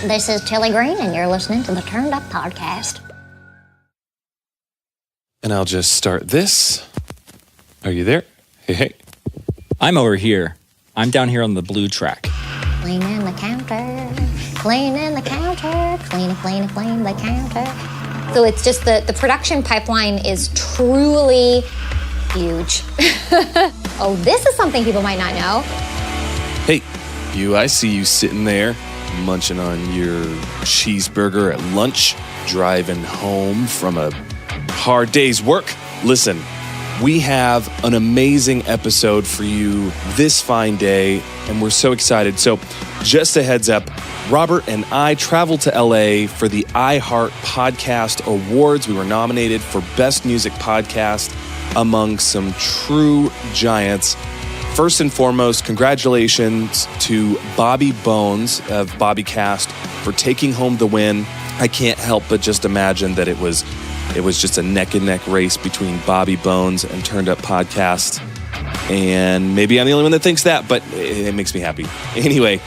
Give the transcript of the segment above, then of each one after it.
This is Tilly Green, and you're listening to the Turned Up Podcast. And I'll just start this. Are you there? Hey. I'm over here. I'm down here on the blue track. Cleaning the counter, cleaning the counter, clean the counter. So it's just the production pipeline is truly huge. Oh, this is something people might not know. Hey, I see you sitting there, munching on your cheeseburger at lunch, driving home from a hard day's work. Listen, we have an amazing episode for you this fine day, and we're so excited. So just a heads up, Robert and I traveled to LA for the iHeart Podcast Awards. We were nominated for Best Music Podcast among some true giants. First and foremost, congratulations to Bobby Bones of BobbyCast for taking home the win. I can't help but just imagine that it was just a neck and neck race between Bobby Bones and Turned Up Podcast. And maybe I'm the only one that thinks that, but it makes me happy. Anyway,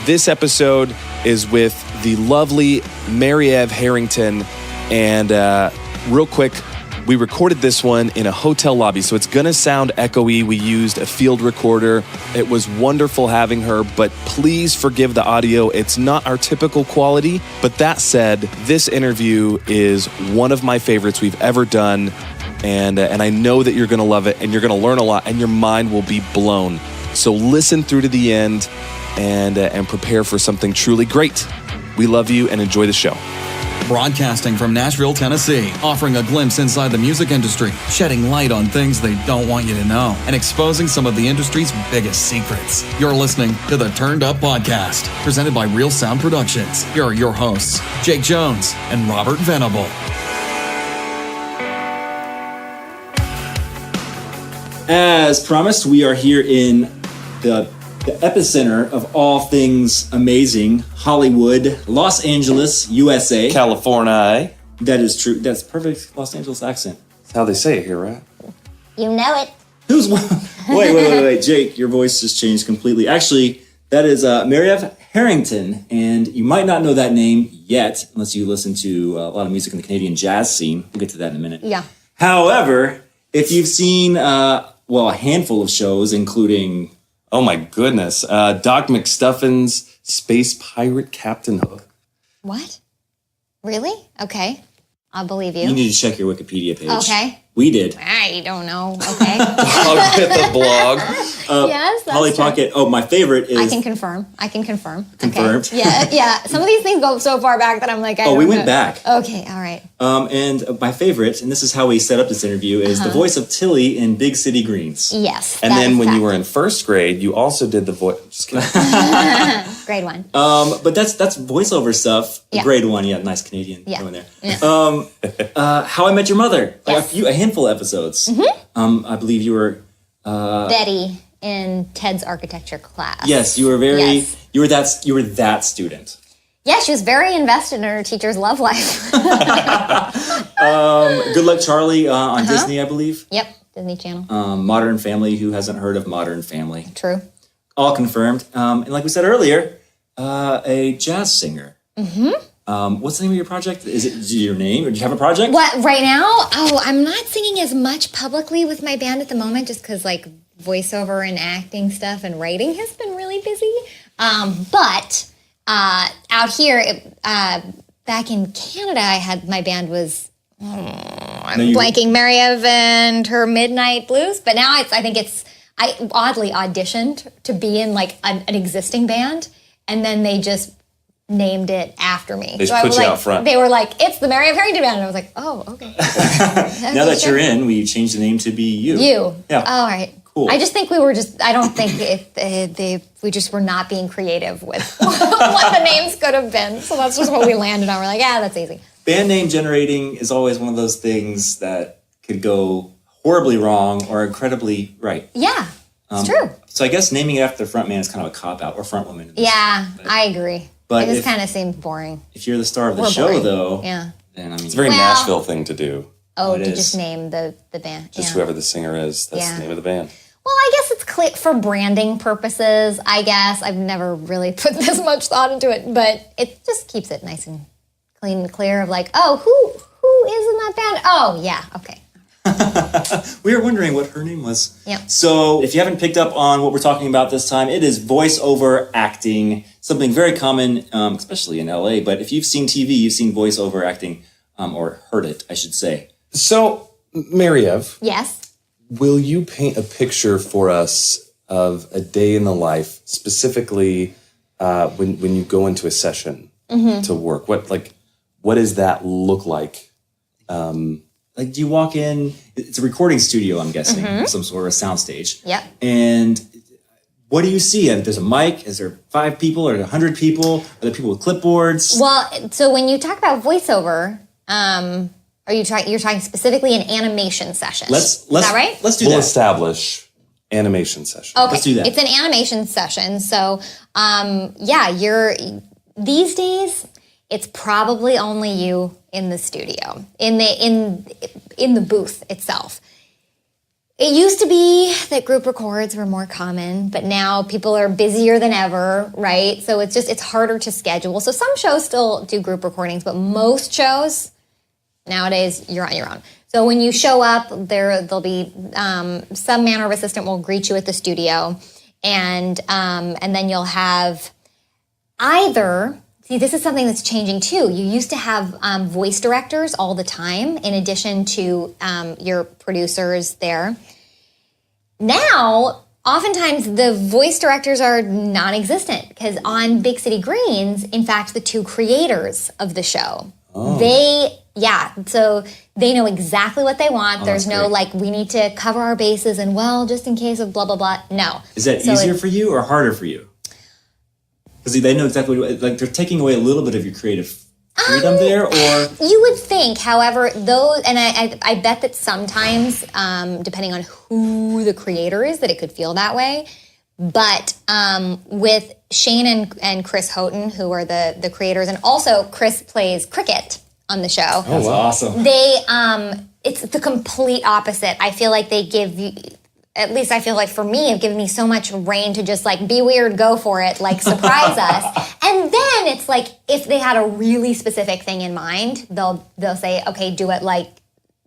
this episode is with the lovely Mary Eve Harrington. And real quick, we recorded this one in a hotel lobby, so it's gonna sound echoey. We used a field recorder. It was wonderful having her, but please forgive the audio. It's not our typical quality. But that said, this interview is one of my favorites we've ever done, and I know that you're gonna love it, and you're gonna learn a lot, and your mind will be blown. So listen through to the end, and prepare for something truly great. We love you, and enjoy the show. Broadcasting from Nashville, Tennessee, offering a glimpse inside the music industry, shedding light on things they don't want you to know, and exposing some of the industry's biggest secrets. You're listening to the Turned Up Podcast, presented by Real Sound Productions. Here are your hosts, Jake Jones and Robert Venable. As promised, we are here in the epicenter of all things amazing, Hollywood, Los Angeles, USA. California. That is true. That's perfect Los Angeles accent. That's how they say it here, right? You know it. Who's wait, Jake, your voice just changed completely. Actually, that is Mary Eve Harrington, and you might not know that name yet, unless you listen to a lot of music in the Canadian jazz scene. We'll get to that in a minute. Yeah. However, if you've seen, a handful of shows, including... Oh my goodness. Doc McStuffins' Space Pirate Captain Hook. What? Really? Okay. I'll believe you. You need to check your Wikipedia page. Okay. We did. I don't know. Okay. Dog with a blog. Yes, that's Polly true. Pocket. Oh, my favorite is... I can confirm. Confirmed. Okay. Yeah. Some of these things go so far back that I'm like, I don't we know. went back. Okay, all right. And my favorite, and this is how we set up this interview, is the voice of Tilly in Big City Greens. Yes. And then when you were in first grade, you also did the voice. Just kidding. Grade 1. But that's voiceover stuff. Yeah. Grade 1, yeah, nice Canadian. Yeah. Going there. Yeah. How I Met Your Mother. Yes. A handful of episodes. I believe you were... Betty in Ted's architecture class. Yes, you were very... Yes. You were that student. Yeah, she was very invested in her teacher's love life. Good Luck Charlie on Disney, I believe. Yep, Disney Channel. Modern Family. Who hasn't heard of Modern Family? True. All confirmed. And like we said earlier, a jazz singer. What's the name of your project? Is it your name, or do you have a project? What, right now? Oh, I'm not singing as much publicly with my band at the moment just because, like, voiceover and acting stuff and writing has been really busy. But out here, back in Canada, my band was... I'm blanking, Mary Eve and her Midnight Blues. But now I oddly auditioned to be in, like, an existing band, and then they just named it after me. They just put you out front. They were like, it's the Mary Eve Harrington Band. And I was like, oh, okay. Now that you're in, we changed the name to be you. You. Yeah. Oh, all right. Cool. I just think I don't think we just were not being creative with what the names could have been. So that's just what we landed on. We're like, that's easy. Band name generating is always one of those things that could go horribly wrong or incredibly right. Yeah, it's true. So I guess naming it after the front man is kind of a cop-out, or front woman. Yeah, I agree. But it just kind of seemed boring. If you're the star of the We're show, boring. though, Yeah. then I mean... It's a very Nashville thing to do. Oh, it to is. just name the band. Just yeah. whoever the singer is, that's the name of the band. Well, I guess it's clear for branding purposes, I guess. I've never really put this much thought into it, but it just keeps it nice and clean and clear of like, oh, who is in that band? Oh, yeah, okay. We were wondering what her name was. Yep. So if you haven't picked up on what we're talking about this time, it is voiceover acting, something very common, especially in LA. But if you've seen TV, you've seen voiceover acting, or heard it, I should say. So, Mary-Ev, Yes. will you paint a picture for us of a day in the life, specifically when you go into a session to work? What does that look like? Like, do you walk in? It's a recording studio, I'm guessing, some sort of soundstage. Yep. And what do you see? There's a mic. Is there 5 people or 100 people? Are there people with clipboards? Well, so when you talk about voiceover, you're talking specifically an animation session. Is that right? Let's do We'll that. establish animation session. Okay. Let's do that. It's an animation session. So, these days, it's probably only you in the studio, in the booth itself. It used to be that group records were more common, but now people are busier than ever, right? So it's harder to schedule. So some shows still do group recordings, but most shows nowadays you're on your own. So when you show up, there'll be some manner of assistant will greet you at the studio, and then you'll have either. See, this is something that's changing too. You used to have voice directors all the time, in addition to your producers there. Now, oftentimes the voice directors are non-existent because on Big City Greens, in fact, the 2 creators of the show, so they know exactly what they want. There's no great. we need to cover our bases and just in case of blah, blah, blah. No. Is that easier for you or harder for you? Because they know exactly they're taking away a little bit of your creative freedom there, or you would think. However, those, and I bet that sometimes, depending on who the creator is, that it could feel that way. But with Shane and Chris Houghton, who are the creators, and also Chris plays cricket on the show. That's awesome. They it's the complete opposite. I feel like they give you. At least I feel like for me, it's given me so much reign to just be weird, go for it, surprise us. And then it's if they had a really specific thing in mind, they'll say, okay, do it like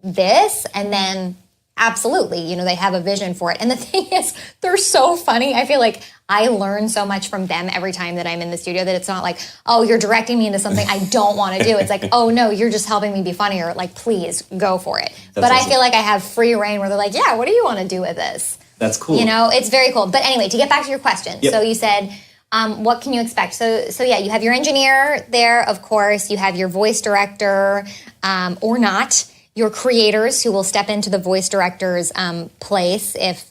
this, and then absolutely, they have a vision for it. And the thing is, they're so funny. I feel like I learn so much from them every time that I'm in the studio that it's not oh, you're directing me into something I don't want to do. It's oh no, you're just helping me be funnier. Please go for it. That's but awesome. I feel like I have free reign where they're yeah, what do you want to do with this? That's cool. It's very cool. But anyway, to get back to your question. Yep. So you said, what can you expect? So yeah, you have your engineer there, of course. You have your voice director, or not. Your creators who will step into the voice director's place if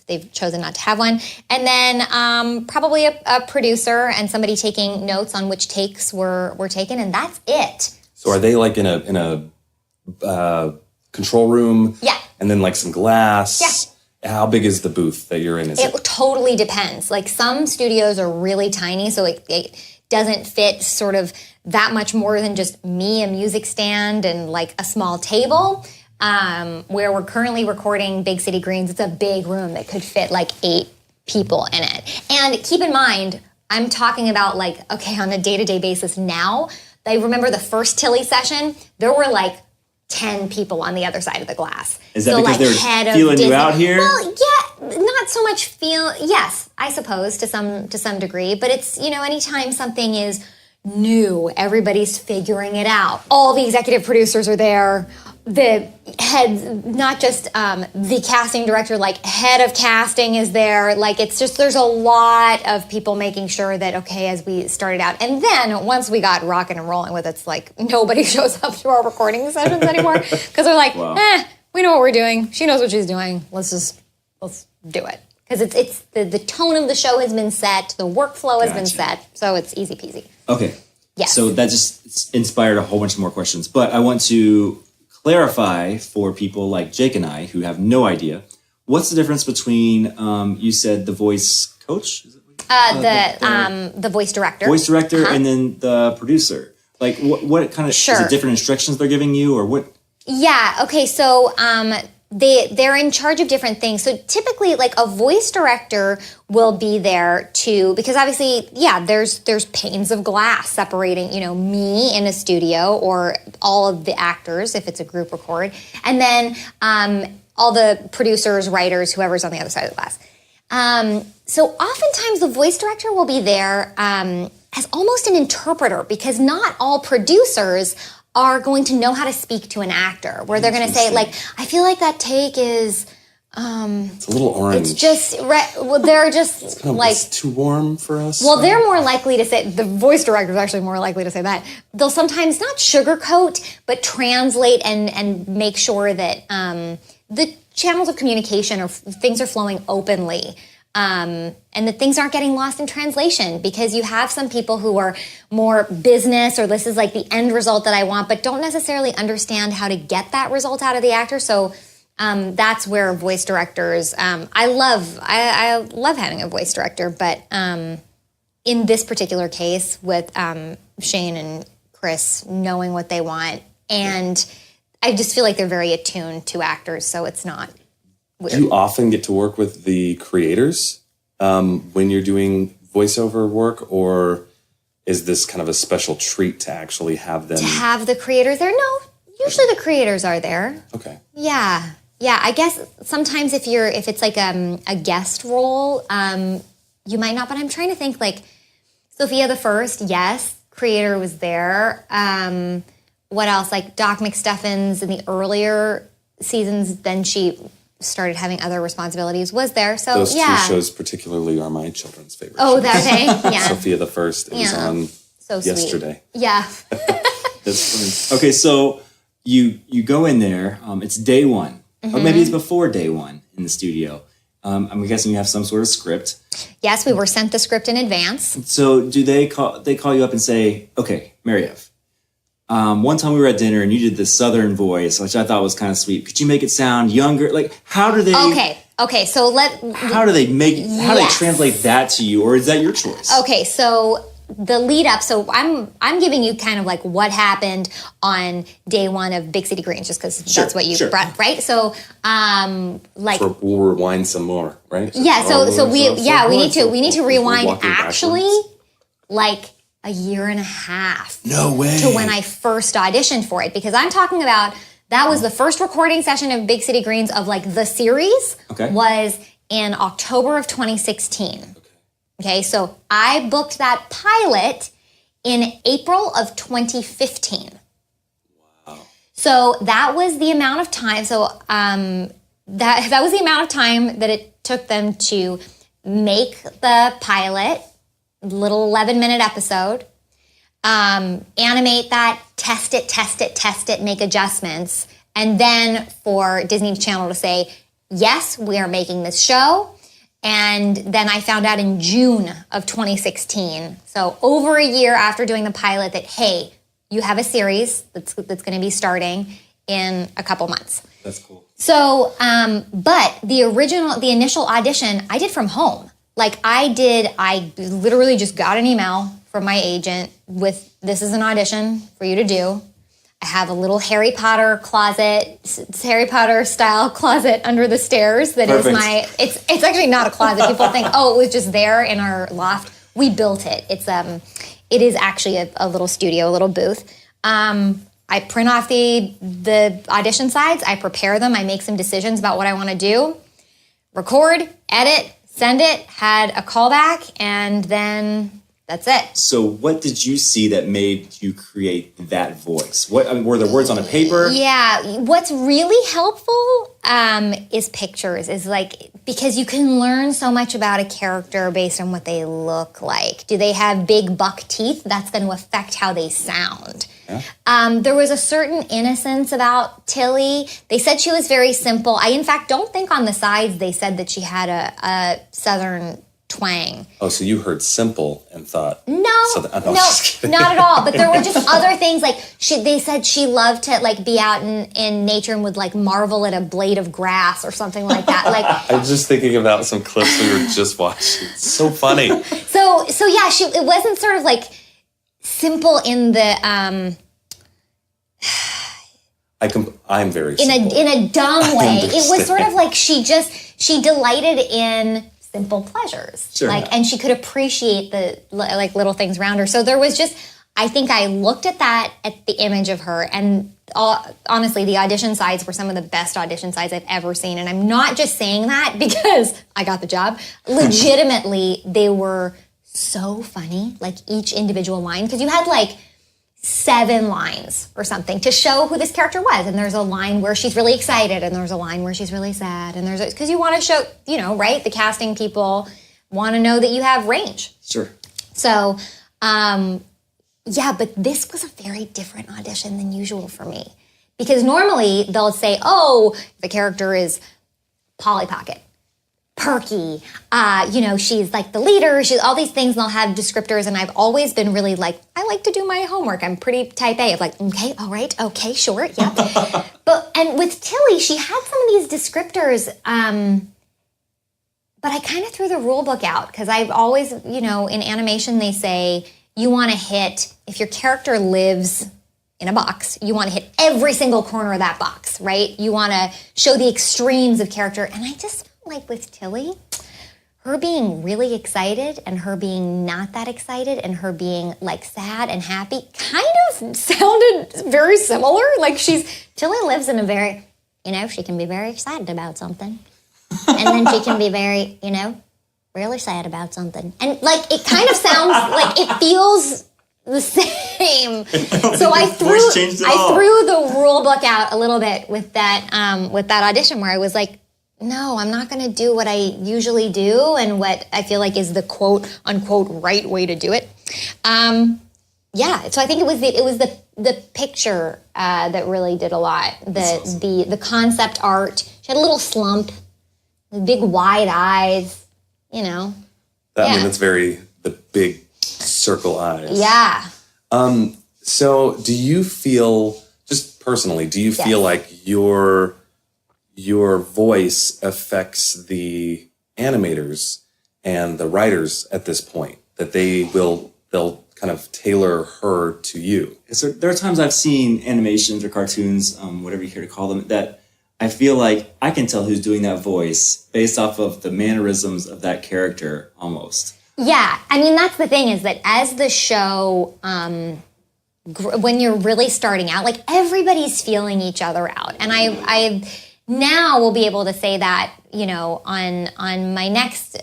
they've chosen not to have one. And then probably a producer and somebody taking notes on which takes were taken, and that's it. So are they in a control room? Yeah. And then some glass? Yeah. How big is the booth that you're in? It totally depends. Some studios are really tiny, so it doesn't fit sort of that much more than just me, a music stand, and a small table. Where we're currently recording Big City Greens, it's a big room that could fit 8 people in it. And keep in mind, I'm talking about on a day-to-day basis now. I remember the first Tilly session, there were 10 people on the other side of the glass. Is that because they're feeling you out here? Well, yeah, not so much yes, I suppose to some degree, but it's, anytime something is new, everybody's figuring it out. All the executive producers are there. The heads, not just the casting director, head of casting is there. It's just, there's a lot of people making sure that, okay, as we started out. And then once we got rocking and rolling with it, it's nobody shows up to our recording sessions anymore. Because they're wow. We know what we're doing. She knows what she's doing. Let's do it. Because it's the tone of the show has been set. The workflow has been set. So it's easy peasy. Okay. Yes. So that just inspired a whole bunch more questions. But I want to clarify for people like Jake and I who have no idea, what's the difference between, you said the voice coach? Is it The voice director. Voice director and then the producer. What kind of, is it different instructions they're giving you or what? Yeah, okay, so they're in charge of different things. So typically, like a voice director will be there because obviously, there's panes of glass separating, me in a studio or all of the actors if it's a group record, and then all the producers, writers, whoever's on the other side of the glass. So oftentimes the voice director will be there as almost an interpreter, because not all producers are going to know how to speak to an actor, where they're going to say, like, I feel like that take is... it's a little orange. It's just... they're just, it's kind of like... It's too warm for us. Well, they're more likely to say... The voice director is actually more likely to say that. They'll sometimes not sugarcoat, but translate and make sure that the channels of communication or things are flowing openly. And that things aren't getting lost in translation, because you have some people who are more business, or this is like the end result that I want, but don't necessarily understand how to get that result out of the actor. So that's where voice directors, I love having a voice director, but in this particular case with Shane and Chris knowing what they want, and I just feel like they're very attuned to actors, so it's not weird. Do you often get to work with the creators when you're doing voiceover work, or is this kind of a special treat to actually have them? To have the creators there? No, usually the creators are there. Okay. Yeah. I guess sometimes if it's like a guest role, you might not. But I'm trying to think, like Sophia the First. Yes, creator was there. What else? Like Doc McStuffins in the earlier seasons, then she started having other responsibilities, was there. So those two shows particularly are my children's favorite shows. that okay. Yeah. Sophia the First. It was on so yesterday. Sweet. Yeah. That's funny. Okay, so you go in there, it's day one. Or maybe it's before day one in the studio. I'm guessing you have some sort of script. Yes, we were sent the script in advance. So do they call you up and say, okay, Mariev, one time we were at dinner and you did this Southern voice, which I thought was kind of sweet. Could you make it sound younger? Like, how do they? Okay. So how do they translate that to you, or is that your choice? Okay, so the lead up. So I'm giving you kind of like what happened on day one of Big City Greens, just because that's what you brought, right? So we'll rewind some more, right? Yeah. So we need to rewind actually like a year and a half. No way. To when I first auditioned for it, because I'm talking about that was the first recording session of Big City Greens of like the series. Okay. Was in October of 2016. Okay, so I booked that pilot in April of 2015. Wow. So that was the amount of time. So that was the amount of time that it took them to make the pilot, little 11-minute episode, animate that, test it, make adjustments, and then for Disney Channel to say, yes, we are making this show. And then I found out in June of 2016, so over a year after doing the pilot, that, hey, you have a series that's going to be starting in a couple months. That's cool. So, but the initial audition, I did from home. Like I literally just got an email from my agent with, this is an audition for you to do. I have a little Harry Potter closet, Harry Potter style closet under the stairs. That Perfect. It's actually not a closet. People think, oh, it was just there in our loft. We built it. It is actually a little studio, a little booth. I print off the audition sides. I prepare them. I make some decisions about what I want to do. Record, edit, send it, had a callback, and then that's it. So what did you see that made you create that voice? Were there words on a paper? Yeah. What's really helpful is pictures, because you can learn so much about a character based on what they look like. Do they have big buck teeth? That's going to affect how they sound. Yeah. There was a certain innocence about Tilly. They said she was very simple. I, in fact, don't think on the sides they said that she had a Southern twang. Oh, so you heard simple and thought no, just not at all. But there were just other things, like they said she loved to be out in nature and would marvel at a blade of grass or something like that. I'm just thinking about some clips we were just watching. It's so funny. So yeah, it wasn't sort of simple in the I'm very in simple. a dumb way. It was sort of understand. like she delighted in simple pleasures. Sure. And she could appreciate the like little things around her. So there was just, I think I looked at the image of her, and honestly, the audition sides were some of the best audition sides I've ever seen. And I'm not just saying that because I got the job. Legitimately, they were so funny, like each individual line, because you had like 7 lines or something to show who this character was. And there's a line where she's really excited, and there's a line where she's really sad, and because you want to show, right? The casting people want to know that you have range. Sure. So, yeah, but this was a very different audition than usual for me. Because normally they'll say, oh, the character is Polly Pocket, perky, she's like the leader, she's all these things, and they'll have descriptors, and I've always been really like, I like to do my homework. I'm pretty type A of like, okay, all right, okay, sure, yeah. And with Tilly, she had some of these descriptors, but I kind of threw the rule book out, because I've always, in animation they say, you want to hit, if your character lives in a box, you want to hit every single corner of that box, right? You want to show the extremes of character. And I just felt like with Tilly, her being really excited and her being not that excited and her being like sad and happy kind of sounded very similar. Like Tilly lives in a very, she can be very excited about something. And then she can be very, really sad about something. And like, it kind of sounds like it feels the same. So I threw the rule book out a little bit with that audition, where I was like, no, I'm not going to do what I usually do and what I feel like is the quote unquote right way to do it. Yeah. So I think it was the picture that really did a lot. The concept art. She had a little slump, big wide eyes. That's very the big circle eyes. Yeah. So do you feel, just personally, feel like your voice affects the animators and the writers at this point, that they'll kind of tailor her to you? So there are times I've seen animations or cartoons, whatever you care to call them, that I feel like I can tell who's doing that voice based off of the mannerisms of that character almost. Yeah. I mean, that's the thing, is that as the show, when you're really starting out, like everybody's feeling each other out. And I now will be able to say that, on my next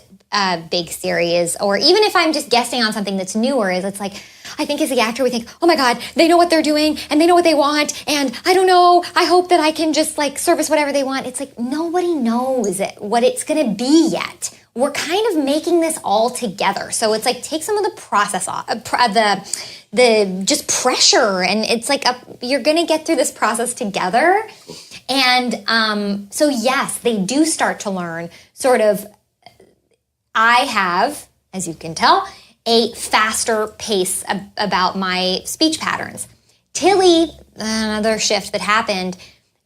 big series, or even if I'm just guessing on something that's newer, is it's like, I think as the actor, we think, oh my God, they know what they're doing and they know what they want. And I don't know, I hope that I can just like service whatever they want. It's like, nobody knows what it's going to be yet. We're kind of making this all together. So it's like, take some of the process off, the just pressure. And it's like, you're going to get through this process together. And so yes, they do start to learn sort of, I have, as you can tell, a faster pace about my speech patterns. Tilly, another shift that happened,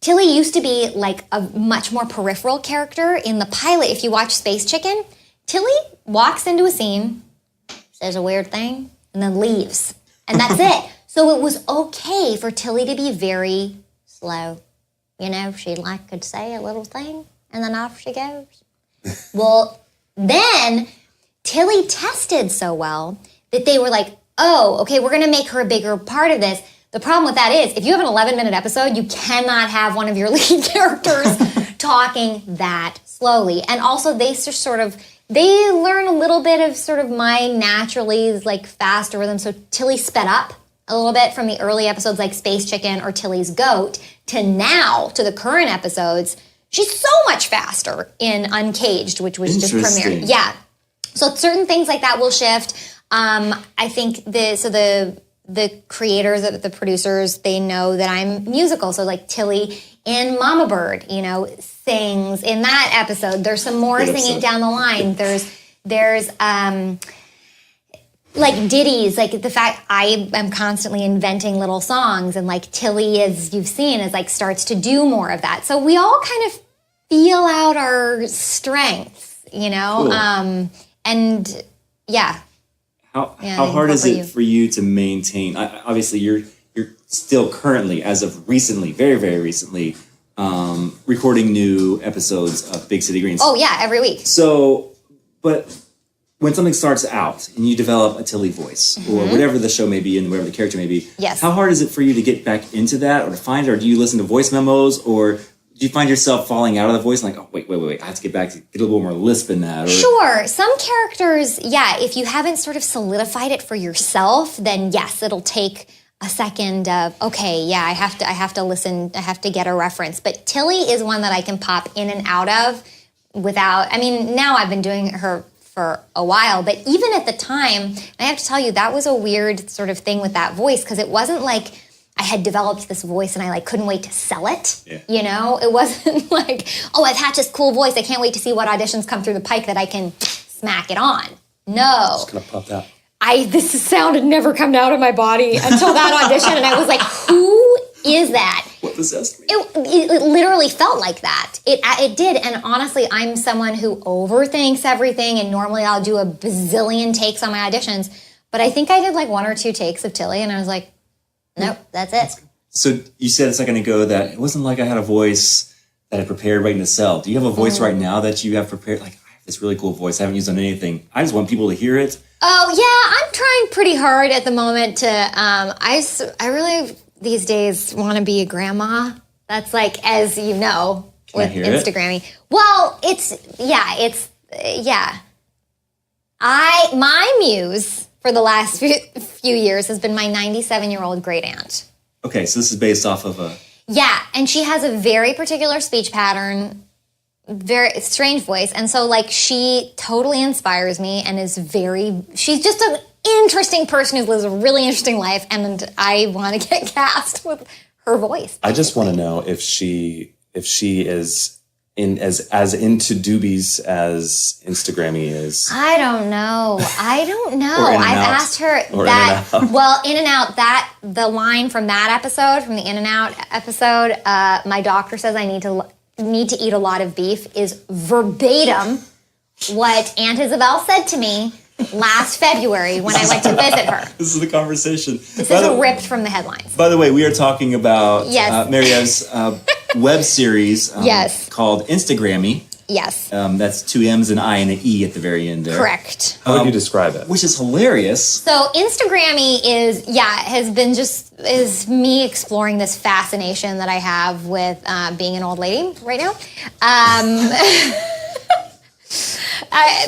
Tilly used to be like a much more peripheral character in the pilot. If you watch Space Chicken, Tilly walks into a scene, says a weird thing, and then leaves. And that's it. So it was okay for Tilly to be very slow. She could say a little thing, and then off she goes. Well, then Tilly tested so well that they were like, oh, okay, we're going to make her a bigger part of this. The problem with that is, if you have an 11-minute episode, you cannot have one of your lead characters talking that slowly. And also, they learn a little bit of sort of my naturally like faster rhythm. So Tilly sped up a little bit from the early episodes like Space Chicken or Tilly's Goat to now, to the current episodes. She's so much faster in Uncaged, which was just premiered. Yeah. So certain things like that will shift. I think the creators, the producers, they know that I'm musical. So like Tilly in Mama Bird, sings in that episode. There's some more singing down the line. There's like ditties, like the fact I am constantly inventing little songs, and like Tilly, as you've seen, is like starts to do more of that. So we all kind of feel out our strengths, Cool. And yeah. How hard is it for you to maintain? Obviously, you're you're still currently, as of recently, very, very recently, recording new episodes of Big City Greens. Oh yeah, every week. So, but when something starts out and you develop a Tilly voice or whatever the show may be and whatever the character may be, Yes. how hard is it for you to get back into that or to find it? Or do you listen to voice memos, or do you find yourself falling out of the voice and like, oh, wait, I have to get back to get a little more lisp in that? Or, Sure. Some characters, yeah, if you haven't sort of solidified it for yourself, then yes, it'll take a second of, okay, yeah, I have to listen, I have to get a reference. But Tilly is one that I can pop in and out of without, I mean, now I've been doing her for a while, but even at the time, I have to tell you, that was a weird sort of thing with that voice, because it wasn't like I had developed this voice and I like couldn't wait to sell it. Yeah. You know, it wasn't like, oh, I've had this cool voice, I can't wait to see what auditions come through the pike that I can smack it on. No. Just gonna pop that. This sound had never come out of my body until that audition, and I was like, who is that? what possessed me? It literally felt like that. It did, and honestly, I'm someone who overthinks everything, and normally I'll do a bazillion takes on my auditions, but I think I did like 1 or 2 takes of Tilly, and I was like, nope, that's it. So you said a second ago that it wasn't like I had a voice that I prepared right to sell. Do you have a voice right now that you have prepared? Like, I have this really cool voice I haven't used on anything. I just want people to hear it. Oh, yeah, I'm trying pretty hard at the moment to, I really, these days, want to be a grandma. That's like, as you know, Can I with hear it? Instagramming. Well, my muse for the last few years has been my 97-year-old great aunt. Okay, so this is based off of a... Yeah, and she has a very particular speech pattern, very strange voice, and so like she totally inspires me and she's just an interesting person who lives a really interesting life, and I want to get cast with her voice. I just want to know if she is as into doobies as Instagrammy is. I don't know. Or In and I've Out. asked her Or that. In and Out. Well, In and Out, the line from that episode, from the In and Out episode, my doctor says I need to eat a lot of beef, is verbatim what Aunt Isabel said to me last February when I went to visit her. This is the conversation. This is ripped from the headlines. By the way, we are talking about Yes. Mariev's web series Yes. called Instagrammy. Yes, That's 2 M's and I and an E at the very end there. correct. How would you describe it? Which is hilarious. So Instagrammy is me exploring this fascination that I have with being an old lady right now.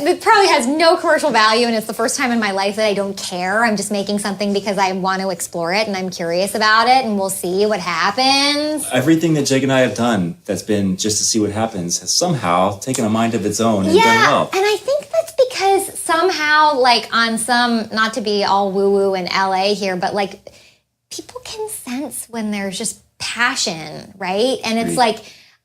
It probably has no commercial value, and it's the first time in my life that I don't care. I'm just making something because I want to explore it, and I'm curious about it, and we'll see what happens. Everything that Jake and I have done that's been just to see what happens has somehow taken a mind of its own and done well. And I think that's because somehow, like on some, not to be all woo-woo in LA here, but like people can sense when there's just passion, right? And it's like,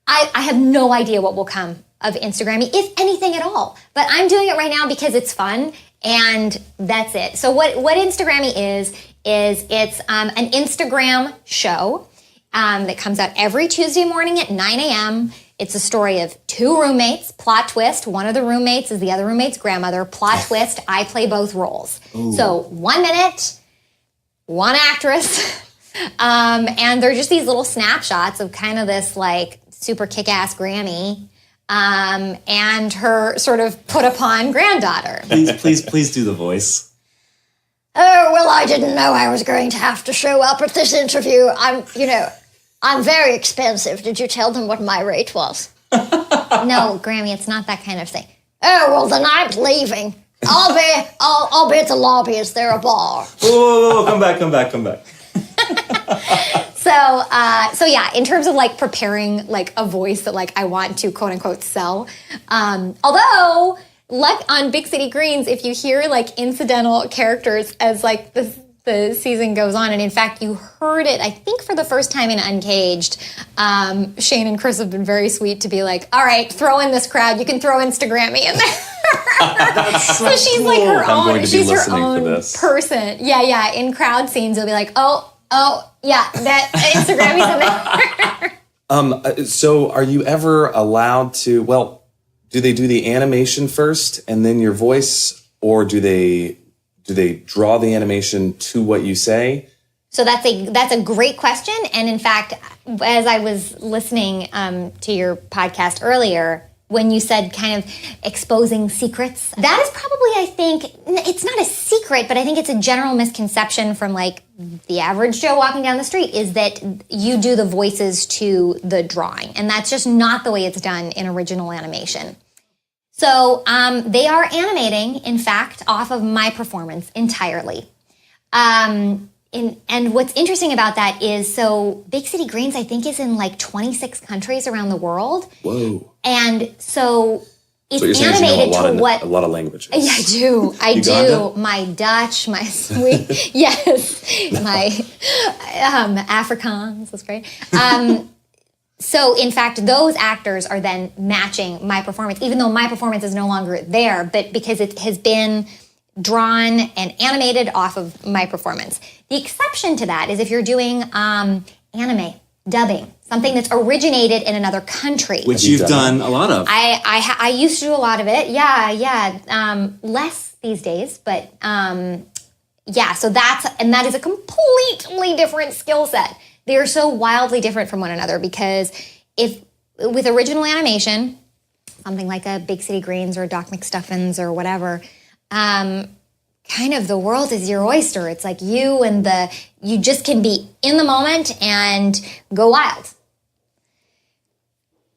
I have no idea what will come of Instagrammy, if anything at all. But I'm doing it right now because it's fun, and that's it. So what Instagrammy is it's an Instagram show that comes out every Tuesday morning at 9 a.m. It's a story of 2 roommates, plot twist. One of the roommates is the other roommate's grandmother. Plot twist, I play both roles. Ooh. So 1 minute, one actress, and they're just these little snapshots of kind of this like super kick-ass granny and her sort of put upon granddaughter. Please do the voice. Oh, well, I didn't know I was going to have to show up at this interview. I'm very expensive. Did you tell them what my rate was? No, Grammy, it's not that kind of thing. Oh, well, then I'm leaving. I'll be at the lobby. Is there a bar? Whoa, come back. So yeah, in terms of like preparing like a voice that like I want to quote unquote sell, although like on Big City Greens, if you hear like incidental characters as like the season goes on, and in fact you heard it, I think for the first time in Uncaged, Shane and Chris have been very sweet to be like, all right, throw in this crowd, you can throw Instagrammy in there. So she's like her I'm going own, to be she's her listening own for this. person. Yeah, in crowd scenes you'll be like, oh, yeah, that Instagrammy's in there. So are you ever allowed to, do they do the animation first and then your voice, or do they draw the animation to what you say? So that's a great question. And in fact, as I was listening to your podcast earlier, when you said kind of exposing secrets, that is probably, I think, it's not a secret, but I think it's a general misconception from like the average Joe walking down the street, is that you do the voices to the drawing. And that's just not the way it's done in original animation. So they are animating, in fact, off of my performance entirely. And what's interesting about that is, so Big City Greens, I think, is in like 26 countries around the world. Whoa. And so it's So you're saying animated you know to a lot of languages. Yeah, I do. I Uganda? do. My Dutch, my sweet, yes, my Afrikaans. That's great. So, in fact, those actors are then matching my performance, even though my performance is no longer there, but because it has been drawn and animated off of my performance. The exception to that is if you're doing anime, dubbing, something that's originated in another country. Which you've done a lot of. I used to do a lot of it. Yeah. Less these days, but yeah, so that is a completely different skill set. They are so wildly different from one another, because if with original animation, something like a Big City Greens or Doc McStuffins or whatever, kind of the world is your oyster. It's like you just can be in the moment and go wild.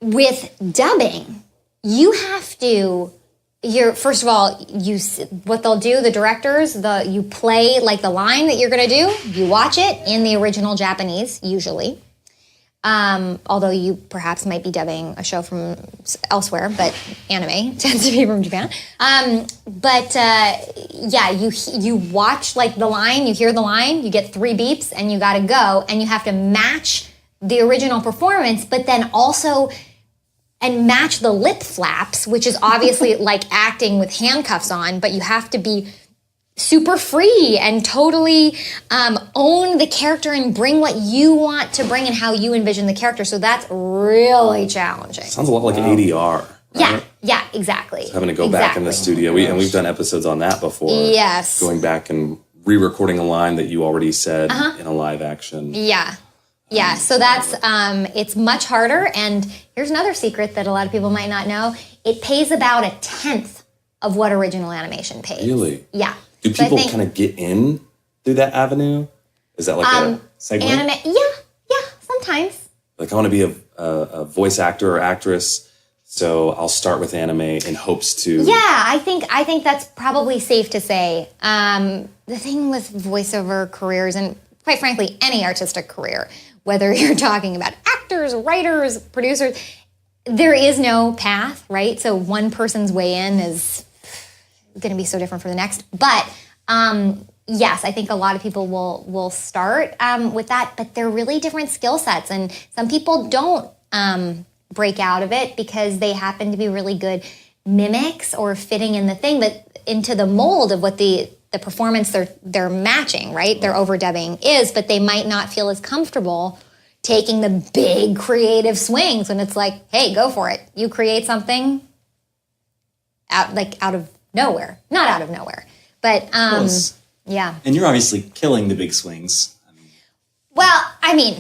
With dubbing, you have to, first of all, what they'll do, the directors, you play like the line that you're going to do, you watch it in the original Japanese, usually. Although you perhaps might be dubbing a show from elsewhere, but anime tends to be from Japan. Yeah, you watch like the line, you hear the line, you get 3 beeps, and you got to go, and you have to match the original performance, but then also and match the lip flaps, which is obviously like acting with handcuffs on, but you have to be super free and totally own the character and bring what you want to bring and how you envision the character. So that's really challenging. Sounds a lot like ADR. Right? Yeah, exactly. So having to go back in the studio. We've done episodes on that before. Yes. Going back and re-recording a line that you already said in a live action. Yeah, so that's, it's much harder. And here's another secret that a lot of people might not know. It pays about 1/10 of what original animation pays. Really? Yeah. Do people kind of get in through that avenue? Is that like a segment? Anime, yeah, sometimes. Like I want to be a voice actor or actress, so I'll start with anime in hopes to... Yeah, I think that's probably safe to say. The thing with voiceover careers, and quite frankly, any artistic career, whether you're talking about actors, writers, producers, there is no path, right? So one person's way in is going to be so different from the next. But yes, I think a lot of people will start with that, but they're really different skill sets. And some people don't break out of it because they happen to be really good mimics or fitting in the thing into the mold of what the performance they're matching, right? Their overdubbing is, but they might not feel as comfortable taking the big creative swings when it's like, hey, go for it. You create something out of nowhere. Not out of nowhere. But yeah. And you're obviously killing the big swings. Well, I mean,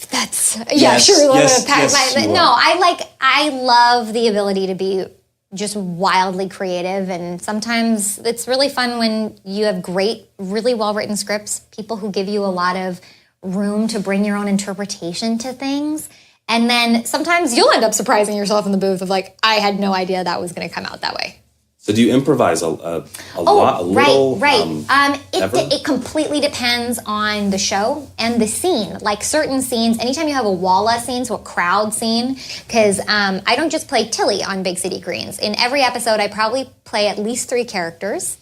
that's Yes, sure. yes, you no, are. I love the ability to be just wildly creative, and sometimes it's really fun when you have great, really well-written scripts, people who give you a lot of room to bring your own interpretation to things, and then sometimes you'll end up surprising yourself in the booth of like, I had no idea that was going to come out that way. So do you improvise a lot, a little? Right. Ever? It completely depends on the show and the scene. Like certain scenes, anytime you have a walla scene, so a crowd scene, because I don't just play Tilly on Big City Greens. In every episode, I probably play at least 3 characters.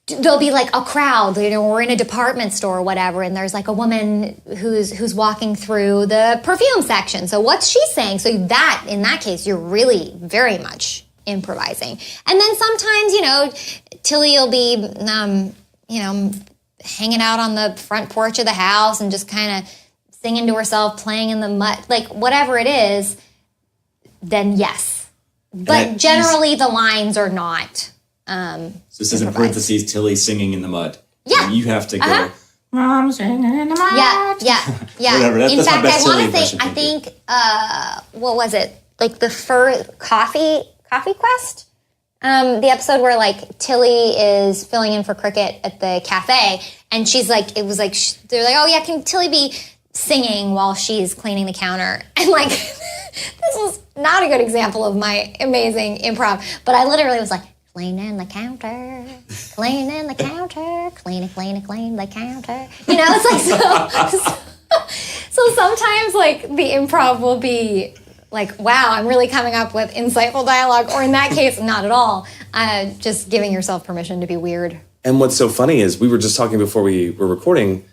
There'll be like a crowd, we're in a department store or whatever, and there's like a woman who's walking through the perfume section. So what's she saying? So that, in that case, you're really very much improvising. And then sometimes, Tilly will be, hanging out on the front porch of the house and just kind of singing to herself, playing in the mud, like whatever it is, then yes. But generally the lines are not So this is in parentheses, Tilly singing in the mud. Yeah. And you have to go Yeah, yeah, yeah. Whatever, In that's my fact, best I want silly to say, impression, I thank you. think, what was it? Like the Coffee Quest? The episode where like Tilly is filling in for Cricket at the cafe, and she's like, it was like, they're like, oh yeah, can Tilly be singing while she's cleaning the counter? And like, this was not a good example of my amazing improv, but I literally was like, cleaning the counter, cleaning the counter, clean the counter. You know, it's like, so sometimes like the improv will be like, wow, I'm really coming up with insightful dialogue, or in that case, not at all. Just giving yourself permission to be weird. And what's so funny is we were just talking before we were recording.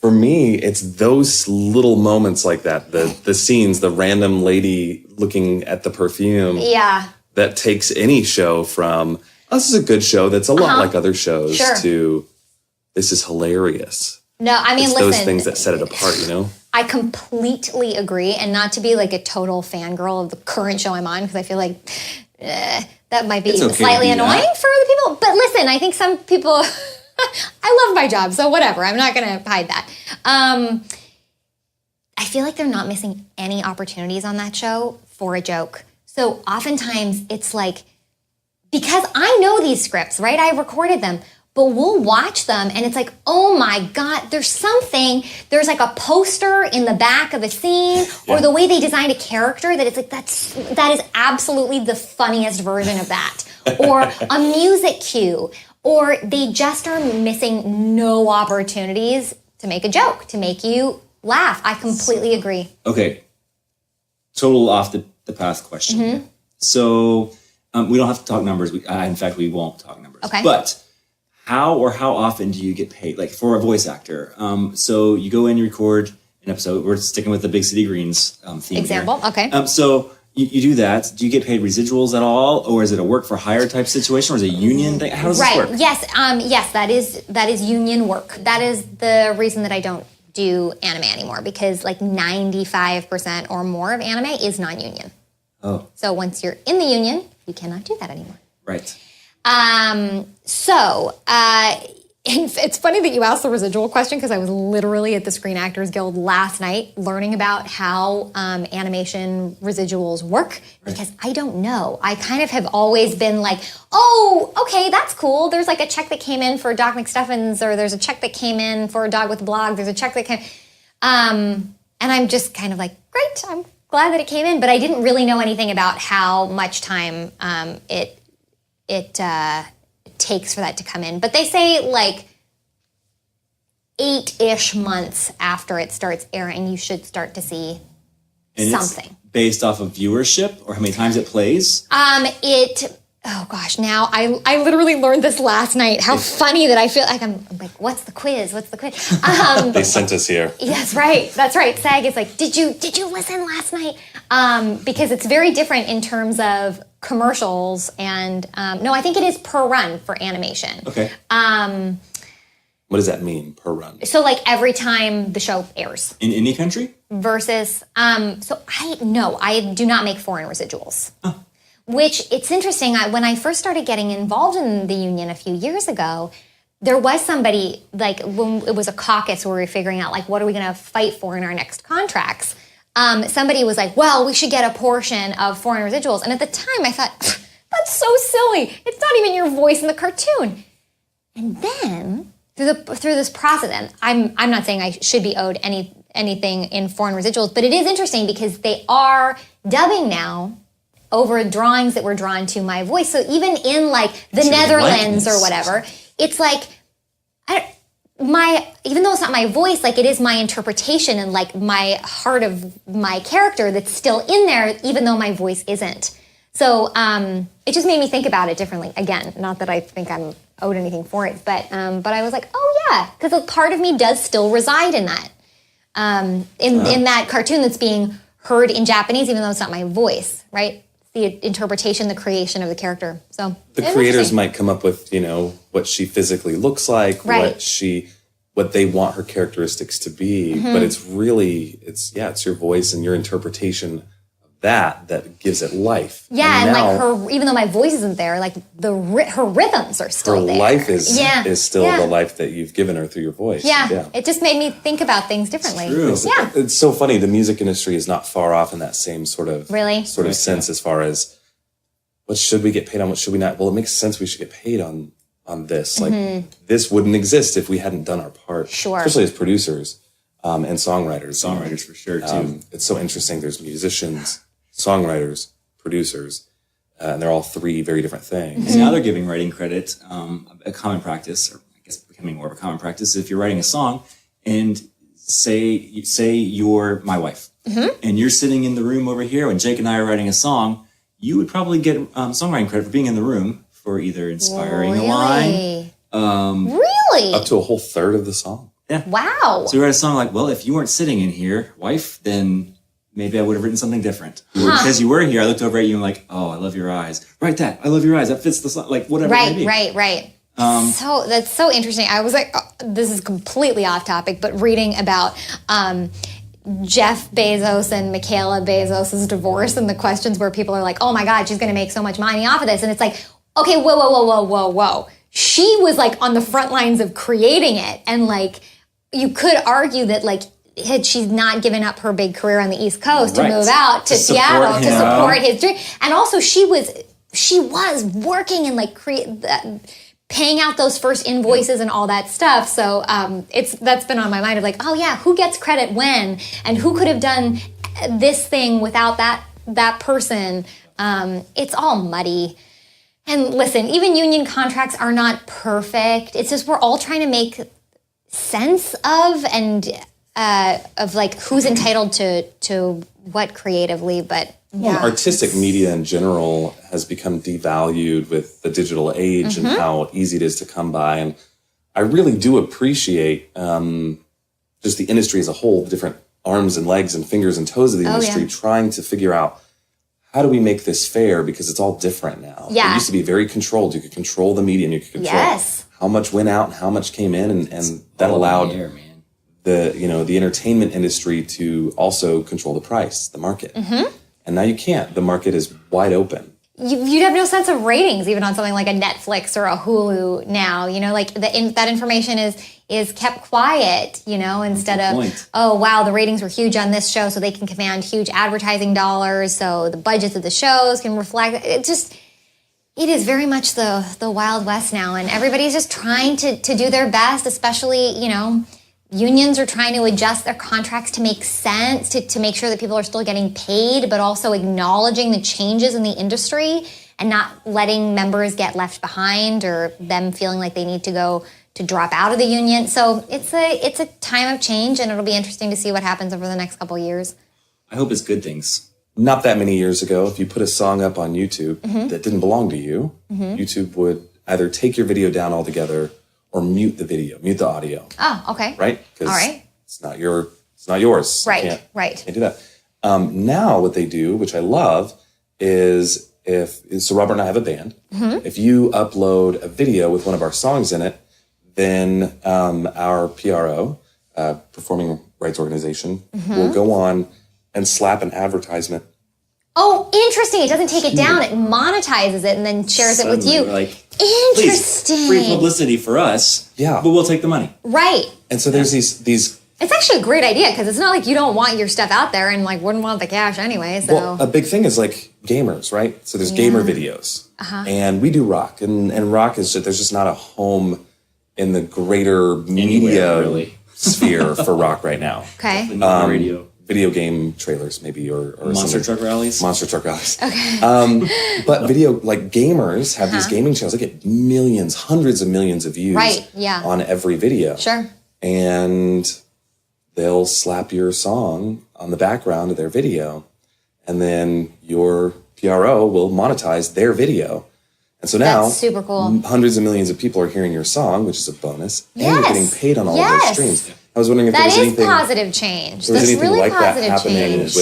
For me, it's those little moments like that, the scenes, the random lady looking at the perfume. Yeah. That takes any show from, oh, this is a good show that's a lot like other shows, Sure. to this is hilarious. No, I mean, It's listen. those things that set it apart, you know? I completely agree, and not to be like a total fangirl of the current show I'm on, because I feel like that might be It's okay slightly to be annoying that. for other people. But listen, I think some people, I love my job, so whatever. I'm not going to hide that. I feel like they're not missing any opportunities on that show for a joke. So oftentimes it's like, because I know these scripts, right? I recorded them. But we'll watch them and it's like, oh my God, there's like a poster in the back of a scene, or the way they designed a character that it's like, that is absolutely the funniest version of that. Or a music cue, or they just are missing no opportunities to make a joke, to make you laugh. I completely agree. Okay. Total off the path question. Mm-hmm. So we don't have to talk numbers. In fact, we won't talk numbers. Okay. But how often do you get paid? Like for a voice actor. So you go in, you record an episode. We're sticking with the Big City Greens theme Example, here. okay. So you do that. Do you get paid residuals at all? Or is it a work for hire type situation? Or is it a union thing? How does this work? Yes. Yes, that is union work. That is the reason that I don't do anime anymore, because like 95% or more of anime is non-union. Oh, So once you're in the union, you cannot do that anymore. right. It's funny that you asked the residual question, because I was literally at the Screen Actors Guild last night learning about how animation residuals work, because I don't know. I kind of have always been like, oh, okay, that's cool. There's like a check that came in for Doc McStuffins, or there's a check that came in for a Dog with a Blog. There's a check that came, and I'm just kind of like, great, I'm glad that it came in, but I didn't really know anything about how much time it takes for that to come in. But they say like 8-ish months after it starts airing, you should start to see And something. It's based off of viewership or how many times it plays? Oh gosh, now I literally learned this last night. How funny that I feel like I'm like, what's the quiz? They sent us here. That's right. SAG is like, did you listen last night? Because it's very different in terms of commercials and no, I think it is per run for animation. Okay. What does that mean, per run? So like every time the show airs In any country? versus so I do not make foreign residuals. Which it's interesting. When I first started getting involved in the union a few years ago, there was somebody, like when it was a caucus where we were figuring out like what are we going to fight for in our next contracts. Somebody was like, well, we should get a portion of foreign residuals. And at the time I thought, that's so silly. It's not even your voice in the cartoon. And then through this process, and I'm not saying I should be owed anything in foreign residuals, but it is interesting because they are dubbing now over drawings that were drawn to my voice. So even in like the Netherlands or whatever, it's like even though it's not my voice, like it is my interpretation and like my heart of my character that's still in there, even though my voice isn't. So it just made me think about it differently. Again, not that I think I'm owed anything for it, but I was like, oh yeah, because a part of me does still reside in that, in that cartoon that's being heard in Japanese, even though it's not my voice, right? The interpretation, the creation of the character. So The creators might come up with, what she physically looks like, Right. what they want her characteristics to be, but it's really, it's your voice and your interpretation of that gives it life. Yeah, and now, like her, even though my voice isn't there, like her rhythms are still her there. life is still Yeah. the life that you've given her through your voice. Yeah. It just made me think about things differently. True. Yeah. It's so funny. The music industry is not far off in that same sort of sense as far as what should we get paid on, what should we not. Well, it makes sense we should get paid on this. Like this wouldn't exist if we hadn't done our part. Sure. Especially as producers and songwriters. Songwriters for sure too. It's so interesting. There's musicians, songwriters, producers, and they're all three very different things. And now they're giving writing credit a common practice, or I guess becoming more of a common practice. If you're writing a song and say you're my wife and you're sitting in the room over here when Jake and I are writing a song, you would probably get songwriting credit for being in the room for either inspiring a line. Really? Up to a whole third of the song. Yeah. Wow. So we write a song like, well, if you weren't sitting in here, wife, then maybe I would have written something different. Because you were here, I looked over at you and like, oh, I love your eyes. Write that. I love your eyes. That fits the song. Like whatever. Right, it may be. right. So that's so interesting. I was like, this is completely off topic, but reading about Jeff Bezos and Michaela Bezos' divorce and the questions where people are like, oh my God, she's going to make so much money off of this. And it's like, okay, whoa. She was like on the front lines of creating it. And like, you could argue that like, had she not given up her big career on the East Coast to move out to Seattle to support his dream. And also she was working and like paying out those first invoices and all that stuff. So that's been on my mind of like, oh yeah, who gets credit when, and who could have done this thing without that person? It's all muddy. And listen, even union contracts are not perfect. It's just we're all trying to make sense of and of like who's entitled to what creatively, but Well, artistic media in general has become devalued with the digital age and how easy it is to come by. And I really do appreciate just the industry as a whole, the different arms and legs and fingers and toes of the industry trying to figure out how do we make this fair, because it's all different now. Yeah. It used to be very controlled. You could control the media and you could control how much went out and how much came in, and that allowed the entertainment industry to also control the price, the market. And now you can't. The market is wide open. You'd have no sense of ratings even on something like a Netflix or a Hulu now. You know, like that information is kept quiet, you know, instead of, oh, wow, the ratings were huge on this show, so they can command huge advertising dollars, so the budgets of the shows can reflect. It is very much the Wild West now, and everybody's just trying to do their best, especially, you know, unions are trying to adjust their contracts to make sense, to make sure that people are still getting paid, but also acknowledging the changes in the industry and not letting members get left behind or them feeling like they need to go to drop out of the union. So it's a time of change, and it'll be interesting to see what happens over the next couple of years. I hope it's good things. Not that many years ago, if you put a song up on YouTube that didn't belong to you, YouTube would either take your video down altogether or mute the video, mute the audio. Oh, okay. Right? Because all right. it's not yours. Right, Can't do that. Now what they do, which I love, is so Robert and I have a band. If you upload a video with one of our songs in it, then our PRO, Performing Rights Organization, will go on and slap an advertisement. Oh, interesting. It doesn't take it down. It monetizes it and then shares it with you. Like, interesting. Please, free publicity for us. Yeah. But we'll take the money. Right. And so there's these. It's actually a great idea, because it's not like you don't want your stuff out there and like wouldn't want the cash anyway. So Well, a big thing is like gamers, right? So there's gamer videos. And we do rock. And rock is there's just not a home in the greater media really. sphere for rock right now. okay. Radio. Video game trailers, maybe, or Monster something. truck rallies. Monster truck rallies. Okay. But video, like gamers have these gaming channels. They get millions, hundreds of millions of views on every video. Sure. And they'll slap your song on the background of their video, and then your PRO will monetize their video. And so now, That's super cool. Hundreds of millions of people are hearing your song, which is a bonus, and Yes. you're getting paid on all of Yes. those streams. I was wondering if there That was is anything, positive change. there was That's anything really like that positive happening change.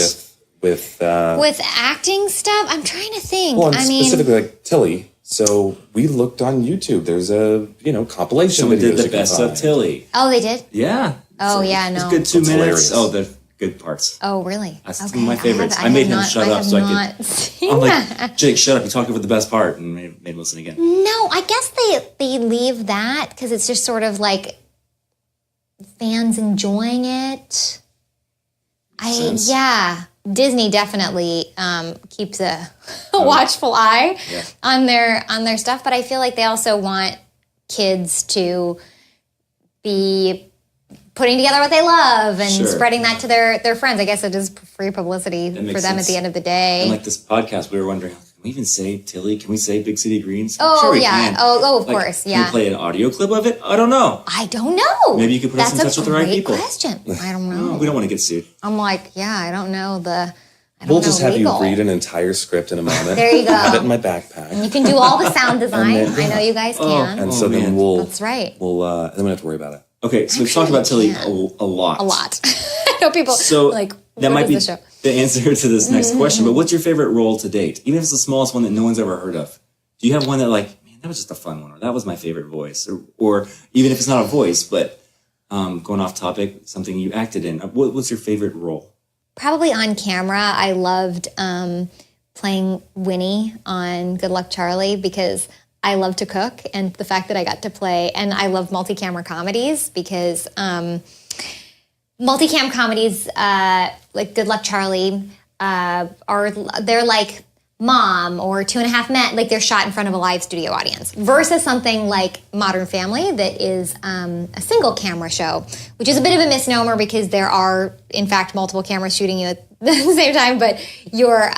with acting stuff, I'm trying to think. well, and I mean, specifically like Tilly. So we looked on YouTube. There's a compilation Someone videos did the you can best find. of Tilly. oh, they did? Yeah. Oh, yeah, It's no. a good 2 It's minutes. hilarious. Oh, the good parts. Oh, really? That's some of my favorites. I made him shut up so I could. I'm like, Jake, shut up. You talk over the best part, and made him listen again. No, I guess they leave that because it's just sort of like fans enjoying it. Disney definitely keeps a watchful eye on their stuff, but I feel like they also want kids to be putting together what they love and spreading that to their friends. I guess it is free publicity for them at the end of the day. And like this podcast, we were wondering, can we even say Tilly? Can we say Big City Greens? Oh, sure we yeah. can. Of course, Can we play an audio clip of it? I don't know. I don't know. Maybe you could put us in touch with the right people. That's a great question. I don't know. We don't want to get sued. I'm like, I don't know We'll just have you read an entire script in a moment. There you go. Have it in my backpack. And you can do all the sound design. I know you guys can. And so then That's right. Then we don't have to worry about it. Okay, so we've talked about Tilly a lot. A lot. I know people like, that might be the answer to this next question, but what's your favorite role to date? Even if it's the smallest one that no one's ever heard of. Do you have one that like, man, that was just a fun one, or that was my favorite voice? Or even if it's not a voice, but going off topic, something you acted in. What's your favorite role? Probably on camera, I loved playing Winnie on Good Luck Charlie because I love to cook, and the fact that I got to play, and I love multi-camera comedies because multi-cam comedies like Good Luck Charlie they're like Mom or 2.5 Men, like they're shot in front of a live studio audience, versus something like Modern Family that is a single camera show, which is a bit of a misnomer because there are in fact multiple cameras shooting you at the same time, but you're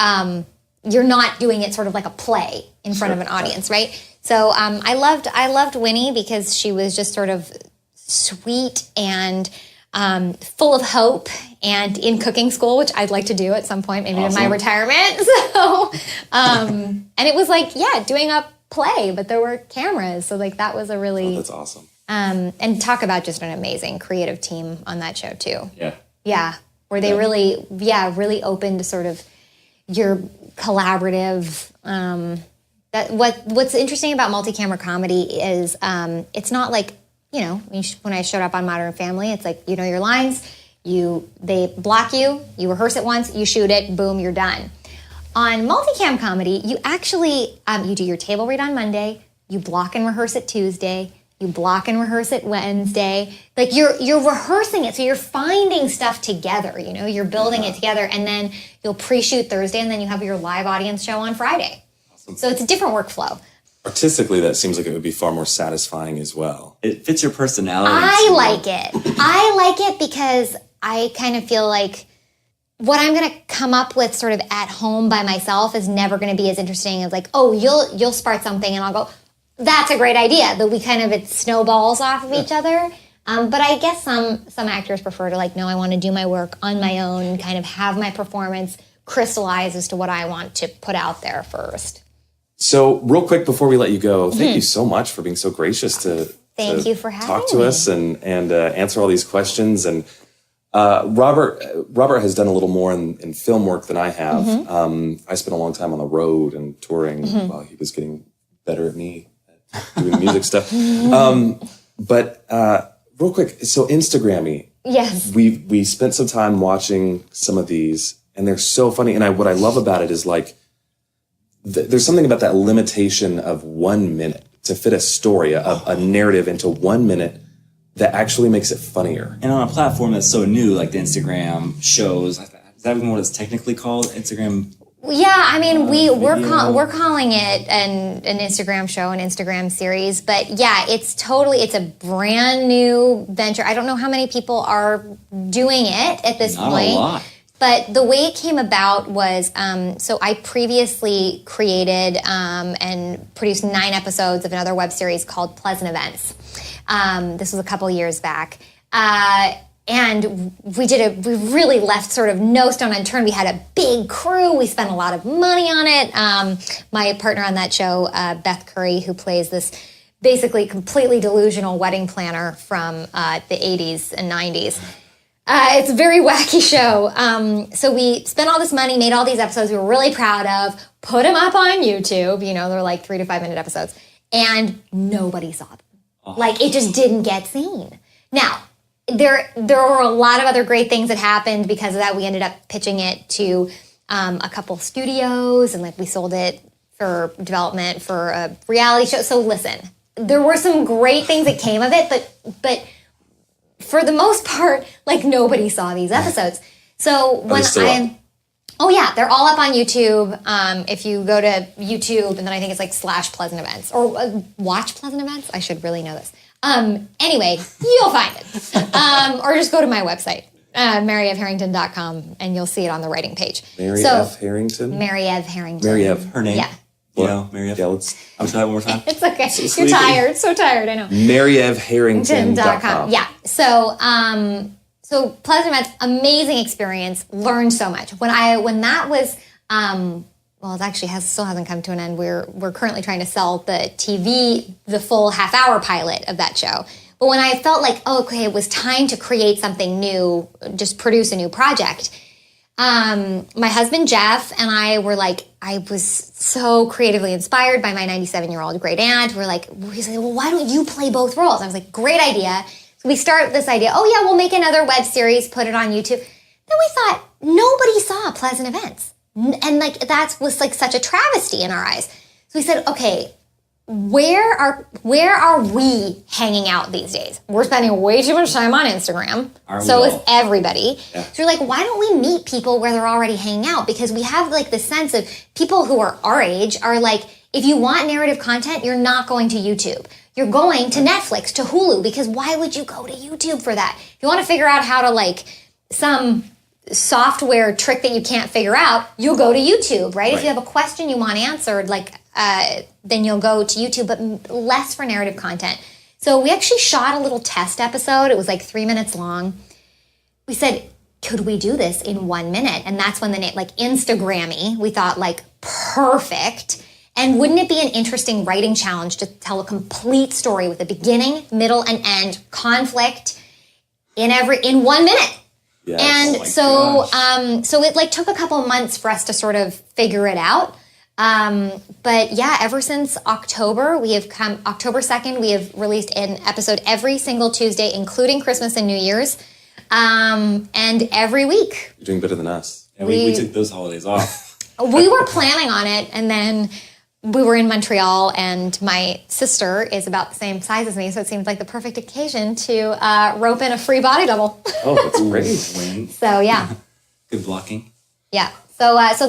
not doing it sort of like a play in front of an audience, right? So I loved Winnie because she was just sort of sweet and full of hope and in cooking school, which I'd like to do at some point, maybe in my retirement. So, and it was like, doing a play, but there were cameras. So like that was a really, that's awesome. And talk about just an amazing creative team on that show too. Yeah. Yeah. Where they really opened to sort of your collaborative, what's interesting about multi-camera comedy is it's not like, when I showed up on Modern Family, it's like, your lines, they block you rehearse it once, you shoot it, boom, you're done. On multicam comedy, you actually, you do your table read on Monday, you block and rehearse it Tuesday, you block and rehearse it Wednesday. Like you're rehearsing it, so you're finding stuff together, you're building it together, and then you'll pre-shoot Thursday, and then you have your live audience show on Friday. Awesome. So it's a different workflow. Artistically, that seems like it would be far more satisfying as well. It fits your personality. I like it because I kind of feel like what I'm going to come up with sort of at home by myself is never going to be as interesting as like, oh, you'll spark something and I'll go, that's a great idea. But it snowballs off of each other. But I guess some actors prefer to like, no, I want to do my work on my own and kind of have my performance crystallize as to what I want to put out there first. So real quick before we let you go, thank you so much for being so gracious to Thank you for having talk to us and answer all these questions. And Robert has done a little more in film work than I have. I spent a long time on the road and touring while he was getting better at me at doing music stuff. But real quick, so Instagram-y. Yes. We spent some time watching some of these, and they're so funny. And what I love about it is like, there's something about that limitation of 1 minute to fit a story, a narrative into 1 minute that actually makes it funnier. And on a platform that's so new, like the Instagram shows, is that even what it's technically called? Instagram? Yeah, I mean, we're calling it an Instagram show, an Instagram series, but yeah, it's a brand new venture. I don't know how many people are doing it at this point. Not a lot. But the way it came about was, so I previously created and produced 9 episodes of another web series called Pleasant Events. This was a couple years back. And we really left sort of no stone unturned. We had a big crew. We spent a lot of money on it. My partner on that show, Beth Curry, who plays this basically completely delusional wedding planner from the 80s and 90s. It's a very wacky show. So we spent all this money, made all these episodes we were really proud of, put them up on YouTube. They're like 3 to 5 minute episodes. And nobody saw them. Like, it just didn't get seen. Now, there were a lot of other great things that happened because of that. We ended up pitching it to a couple studios, and like we sold it for development for a reality show. So listen, there were some great things that came of it, but for the most part, like nobody saw these episodes. So when oh yeah, they're all up on YouTube. If you go to YouTube, and then I think it's like /Pleasant Events or watch Pleasant Events. I should really know this. Anyway, you'll find it. Or just go to my website, maryevharrington.com, and you'll see it on the writing page. Mary F. Harrington? Mary Ev Harrington. Mary F. Her name. Yeah. You know, Mary F. Yeah, I'm trying that one more time. It's okay. So You're tired. So tired, I know. MaryEvHarrington.com. Yeah. So, so Pleasant Events, amazing experience. Learned so much. When that was, well, it actually still hasn't come to an end. We're currently trying to sell the TV, the full half-hour pilot of that show. But when I felt like, oh, okay, it was time to create something new, just produce a new project. My husband Jeff and I were like, I was so creatively inspired by my 97-year-old great aunt. We said, well, why don't you play both roles? I was like, great idea. So we start this idea. Oh yeah, we'll make another web series, put it on YouTube. Then we thought nobody saw Pleasant Events, and like that was like such a travesty in our eyes. So we said, okay, where are we hanging out these days? We're spending way too much time on Instagram. So is everybody. Yeah. So we're like, why don't we meet people where they're already hanging out? Because we have like the sense of people who are our age are like, if you want narrative content, you're not going to YouTube. You're going to Netflix, to Hulu, because why would you go to YouTube for that? If you want to figure out how to like some software trick that you can't figure out, you'll go to YouTube, right? If you have a question you want answered, like then you'll go to YouTube, but less for narrative content. So we actually shot a little test episode. It was like 3 minutes long. We said, could we do this in 1 minute? And that's when the name, like Instagrammy, we thought like perfect. And wouldn't it be an interesting writing challenge to tell a complete story with a beginning, middle, and end conflict in 1 minute? Yes. And so it like took a couple of months for us to sort of figure it out. But yeah, ever since October 2nd, we have released an episode every single Tuesday, including Christmas and New Year's, and every week. You're doing better than us. And we took those holidays off. We were planning on it, and then we were in Montreal, and my sister is about the same size as me, so it seemed like the perfect occasion to rope in a free body double. Oh, that's great. So yeah. Good blocking. Yeah. So that's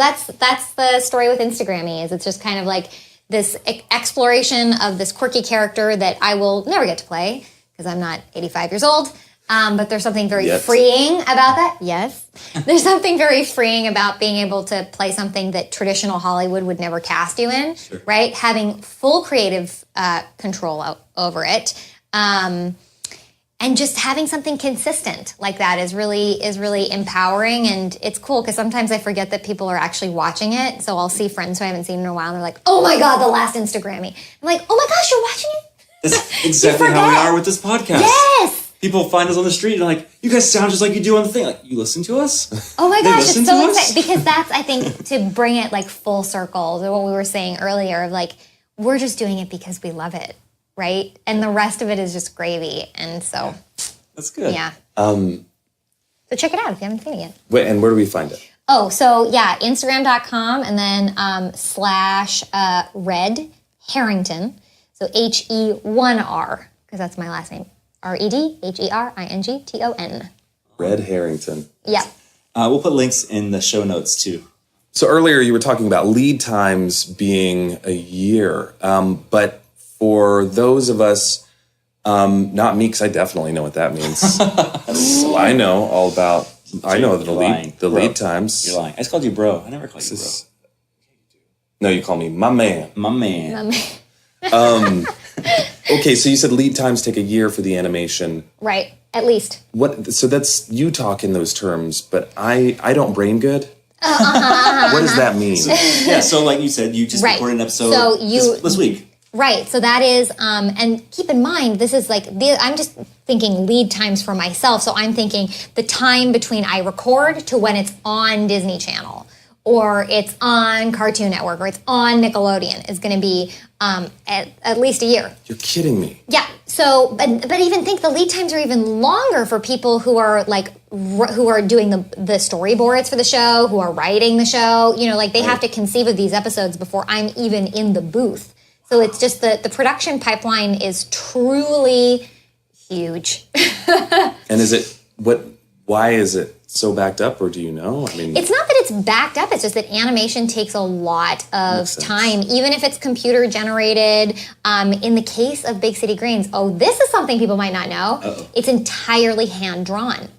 the story with Instagrammy. Is it's just kind of like this exploration of this quirky character that I will never get to play because I'm not 85 years old. But there's something very freeing about that. Yes. There's something very freeing about being able to play something that traditional Hollywood would never cast you in, right? Having full creative control over it. And just having something consistent like that is really empowering, and it's cool because sometimes I forget that people are actually watching it. So I'll see friends who I haven't seen in a while, and they're like, "Oh my God, the last Instagrammy!" I'm like, "Oh my gosh, you're watching it!" That's exactly how we are with this podcast. Yes. People find us on the street and like, "You guys sound just like you do on the thing." Like, you listen to us? Oh my gosh, it's so exciting because that's, I think, to bring it like full circle to what we were saying earlier of like, we're just doing it because we love it. Right? And the rest of it is just gravy. And so. That's good. Yeah. So check it out if you haven't seen it yet. Wait, and where do we find it? Oh, so yeah, Instagram.com and then /Red Harrington. So HE1R, because that's my last name. REDHERINGTON. Red Harrington. Yeah. We'll put links in the show notes too. So earlier you were talking about lead times being a year. But for those of us, not me, because I definitely know what that means. I know all about. I know the lead times. You're lying. I just called you bro. I never called you bro. No, you call me my man. My man. Okay, so you said lead times take a year for the animation. Right, at least. What? So that's you talk in those terms, but I don't brain good. What does that mean? So like you said, you just recorded an episode this week. Right. So that is, and keep in mind, this is like, I'm just thinking lead times for myself. So I'm thinking the time between I record to when it's on Disney Channel or it's on Cartoon Network, or it's on Nickelodeon is going to be at least a year. You're kidding me. Yeah. So, but even think the lead times are even longer for people who are like who are doing the storyboards for the show, who are writing the show. You know, like they have to conceive of these episodes before I'm even in the booth. So it's just the production pipeline is truly huge. And why is it so backed up, or do you know? I mean, it's not that it's backed up. It's just that animation takes a lot of time, even if it's computer generated. In the case of Big City Greens, this is something people might not know. Uh-oh. It's entirely hand drawn.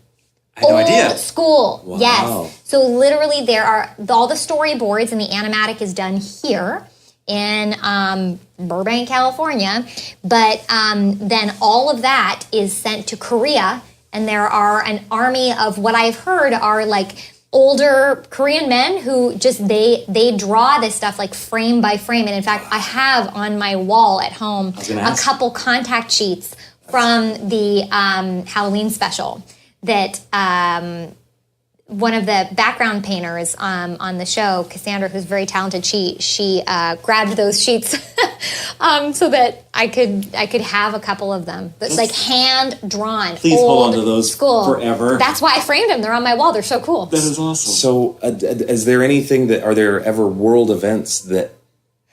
I had no idea. Old school. Wow. Yes. So literally, there are all the storyboards, and the animatic is done here in Burbank, California. But then all of that is sent to Korea. And there are an army of what I've heard are like older Korean men who just they draw this stuff like frame by frame. And in fact, I have on my wall at home a couple contact sheets from the Halloween special that one of the background painters on the show, Cassandra, who's very talented, she grabbed those sheets so that I could have a couple of them, but like hand drawn. Please hold on to those forever. That's why I framed them. They're on my wall. They're so cool. That is awesome. so is there anything are there ever world events that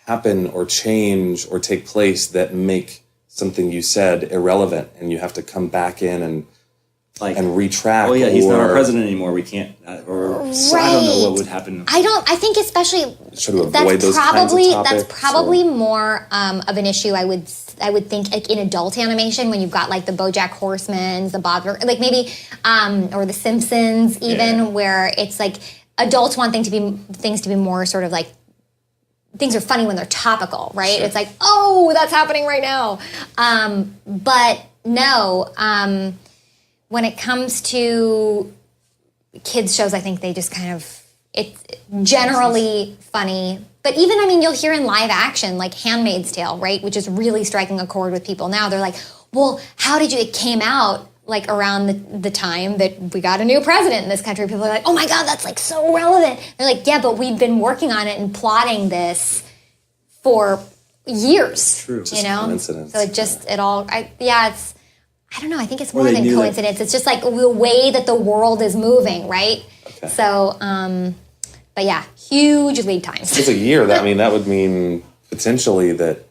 happen or change or take place that make something you said irrelevant, and you have to come back in and retract? Oh yeah, he's not our president anymore. We can't. I don't know what would happen. I think especially that's probably more of an issue. I would think like in adult animation when you've got like the BoJack Horseman, the Bob, like maybe or the Simpsons even, where it's like adults want things to be more sort of like things are funny when they're topical, right? Sure. It's like, oh, that's happening right now. But no. When it comes to kids shows, I think they just kind of, it's generally funny. But even, I mean, you'll hear in live action, like Handmaid's Tale, right? Which is really striking a chord with people now. They're like, well, how did it came out like around the time that we got a new president in this country? People are like, oh my God, that's like so relevant. They're like, yeah, but we've been working on it and plotting this for years. True. You know? Coincidence. So I don't know. I think it's more than coincidence. It's just like the way that the world is moving, right? Okay. So, but yeah, huge lead times. It's a year. That would mean potentially that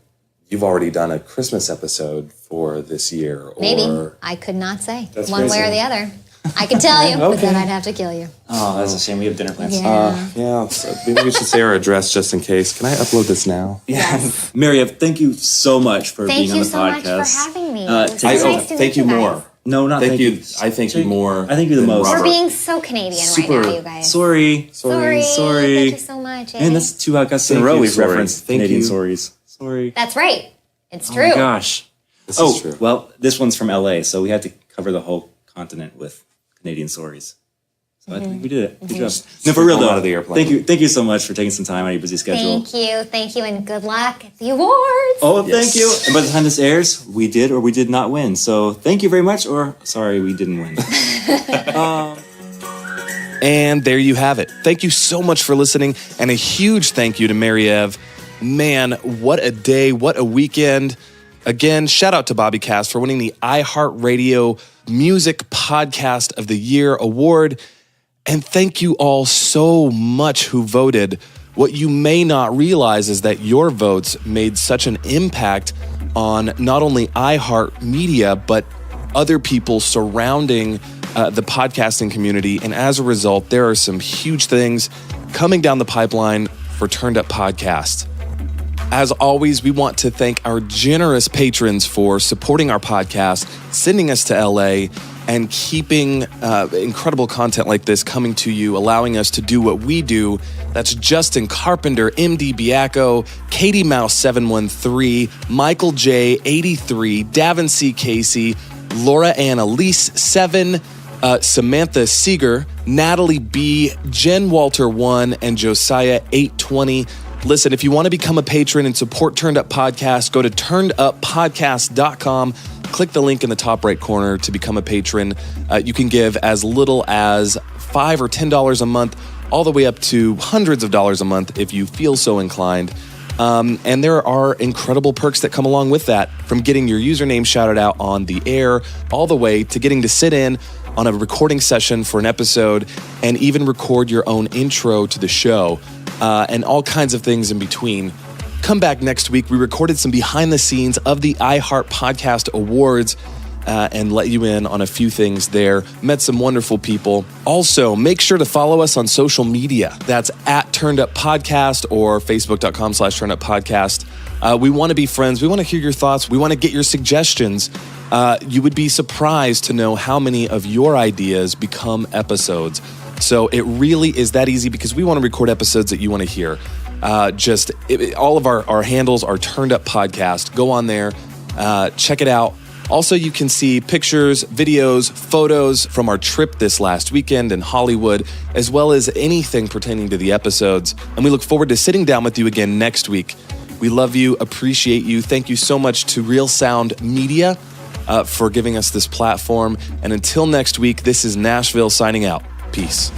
you've already done a Christmas episode for this year. Or maybe. I could not say one crazy. way or the other. I could tell you, but then I'd have to kill you. Oh, that's a shame. We have dinner plans. Yeah. So maybe we should say our address just in case. Can I upload this now? Yes. Mary-Ev, thank you so much for being on the podcast. Thank you so much for having me. Nice to thank you meet more. guys. No, not thank you. I thank you more. I thank you the most. We're being so Canadian right now, you guys. Sorry. Thank you so much. And that's 2 podcasts in a row we've referenced Canadian stories. Sorry. That's right. It's true. Oh my gosh. This is true. Well, this one's from LA, so we had to cover the whole continent with Canadian stories. So I think we did it. Good job. No, for real though. Out of the airplane. Thank you so much for taking some time out of your busy schedule. Thank you, and good luck at the awards. Oh, thank you. And by the time this airs, we did or we did not win. So thank you very much, or sorry, we didn't win. And there you have it. Thank you so much for listening, and a huge thank you to Mary-Ev. Man, what a day, what a weekend. Again, shout out to Bobby Cass for winning the iHeartRadio Music Podcast of the Year award. And thank you all so much who voted. What you may not realize is that your votes made such an impact on not only iHeartMedia, but other people surrounding the podcasting community. And as a result, there are some huge things coming down the pipeline for Turned Up Podcast. As always, we want to thank our generous patrons for supporting our podcast, sending us to LA, and keeping incredible content like this coming to you, allowing us to do what we do. That's Justin Carpenter, MD Biacco, Katie Mouse 713, Michael J 83, Davin C Casey, Laura Ann Elise 7, Samantha Seeger, Natalie B, Jen Walter 1, and Josiah 820. Listen, if you want to become a patron and support Turned Up Podcast, go to turneduppodcast.com. Click the link in the top right corner to become a patron. You can give as little as $5 or $10 a month, all the way up to hundreds of dollars a month if you feel so inclined. And there are incredible perks that come along with that, from getting your username shouted out on the air, all the way to getting to sit in on a recording session for an episode and even record your own intro to the show, and all kinds of things in between. Come back next week. We recorded some behind the scenes of the iHeart Podcast Awards and let you in on a few things there. Met some wonderful people. Also, make sure to follow us on social media. That's at Turned Up Podcast or Facebook.com/Turned Up Podcast. We want to be friends. We want to hear your thoughts. We want to get your suggestions. You would be surprised to know how many of your ideas become episodes. So it really is that easy, because we want to record episodes that you want to hear. All of our handles are Turned Up Podcast. Go on there, check it out. Also, you can see pictures, videos, photos from our trip this last weekend in Hollywood, as well as anything pertaining to the episodes. And we look forward to sitting down with you again next week. We love you, appreciate you. Thank you so much to Real Sound Media for giving us this platform. And until next week, this is Nashville signing out. Peace.